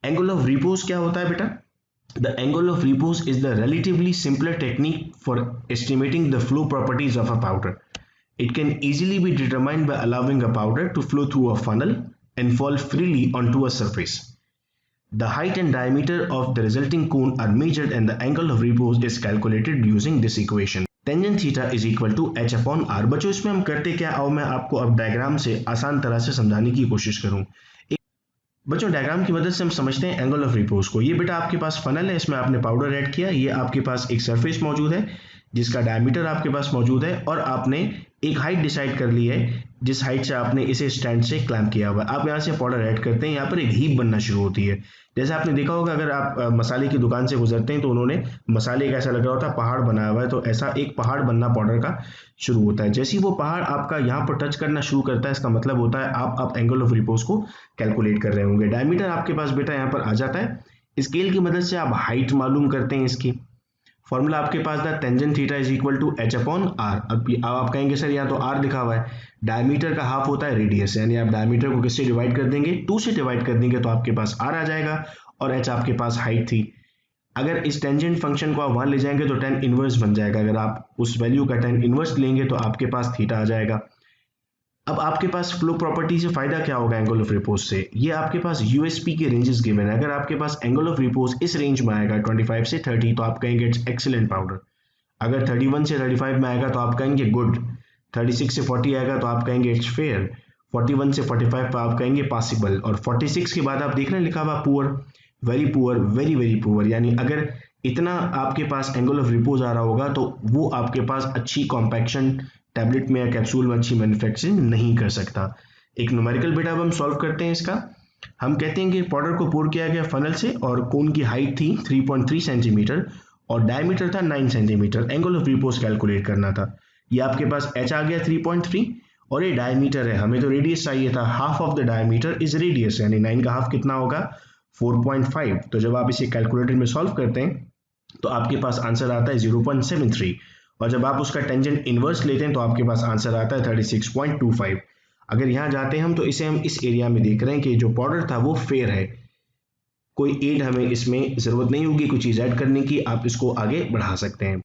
Angle of repose क्या होता है बेटा? The angle of repose is the relatively simpler technique for estimating the flow properties of a powder. It can easily be determined by allowing a powder to flow through a funnel and fall freely onto a surface. The height and diameter of the resulting cone are measured and the angle of repose is calculated using this equation. Tangent theta is equal to h upon r. बच्चों इसमें हम करते क्या, आओ मैं आपको अब diagram से आसान तरह से समझाने की कोशिश करूं। बच्चों डायग्राम की मदद से हम समझते हैं एंगल ऑफ रिपोज को। ये बेटा आपके पास फनल है, इसमें आपने पाउडर ऐड किया, ये आपके पास एक सरफेस मौजूद है जिसका डायमीटर आपके पास मौजूद है और आपने एक हाइट डिसाइड कर ली है जिस हाइट से आपने इसे स्टैंड से क्लैंप किया हुआ है। आप यहाँ से पाउडर ऐड करते हैं, यहाँ पर एक हीप बनना शुरू होती है। जैसे आपने देखा होगा अगर आप मसाले की दुकान से गुजरते हैं तो उन्होंने मसाले एक ऐसा लग रहा होता है पहाड़ बनाया हुआ है, तो ऐसा एक पहाड़ बनना पाउडर का शुरू होता है। जैसे ही वो पहाड़ आपका यहाँ पर टच करना शुरू करता है, इसका मतलब होता है आप एंगल ऑफ रिपोज को कैलकुलेट कर रहे होंगे। डायमीटर आपके पास बेटा यहाँ पर आ जाता है। स्केल की मदद से आप हाइट मालूम करते हैं। इसकी फॉर्मूला आपके पास था tangent theta is equal to H upon R. अब आप कहेंगे सर यहाँ तो आर लिखा हुआ है, डायमीटर का हाफ होता है रेडियस, यानी आप डायमीटर को किससे डिवाइड कर देंगे, 2 से डिवाइड कर देंगे तो आपके पास आर आ जाएगा और एच आपके पास हाइट थी। अगर इस टेंजेंट फंक्शन को आप वहां ले जाएंगे तो टेन इनवर्स बन जाएगा। अगर आप उस वैल्यू का टेन इनवर्स लेंगे तो आपके पास थीटा आ जाएगा। अब आपके पास फ्लो प्रॉपर्टी से फायदा क्या होगा एंगल ऑफ रिपोज से, ये आपके पास यूएसपी के रेंजेस गिवन है। अगर आपके पास एंगल ऑफ रिपोज इस रेंज में आएगा 25 से 30 तो आप कहेंगे इट्स एक्सीलेंट पाउडर। अगर 31 से 35 में आएगा तो आप कहेंगे गुड, 36 से 40 आएगा तो आप कहेंगे इट्स फेयर, 41 से 45 पर आप कहेंगे पॉसिबल, और 46 के बाद आप देख रहे हैं लिखा हुआ poor, very poor, very very poor. यानी अगर इतना आपके पास एंगल ऑफ रिपोज आ रहा होगा तो वो आपके पास अच्छी कॉम्पैक्शन टैबलेट में या कैप्सूल में अच्छी मैन्युफैक्चरिंग नहीं कर सकता। एक न्यूमेरिकल बेटा अब हम सॉल्व करते हैं इसका। हम कहते हैं कि पाउडर को पोर किया गया फनल से और कोन की हाइट थी 3.3 सेंटीमीटर और डायमीटर था 9 centimetre. Angle of repose calculate करना था। ये आपके पास h आ गया 3.3 और ये डायमीटर है, हमें तो रेडियस चाहिए था, half of the diameter is radius, यानी 9 का हाफ कितना होगा 4.5। तो जब आप इसे कैलकुलेटर में सॉल्व करते हैं तो आपके पास आंसर आता है 0.73 और जब आप उसका टेंजेंट इनवर्स लेते हैं तो आपके पास आंसर आता है 36.25। अगर यहाँ जाते हैं हम तो इसे हम इस एरिया में देख रहे हैं कि जो पाउडर था वो फेयर है, कोई एड हमें इसमें ज़रूरत नहीं होगी कोई चीज़ ऐड करने की, आप इसको आगे बढ़ा सकते हैं।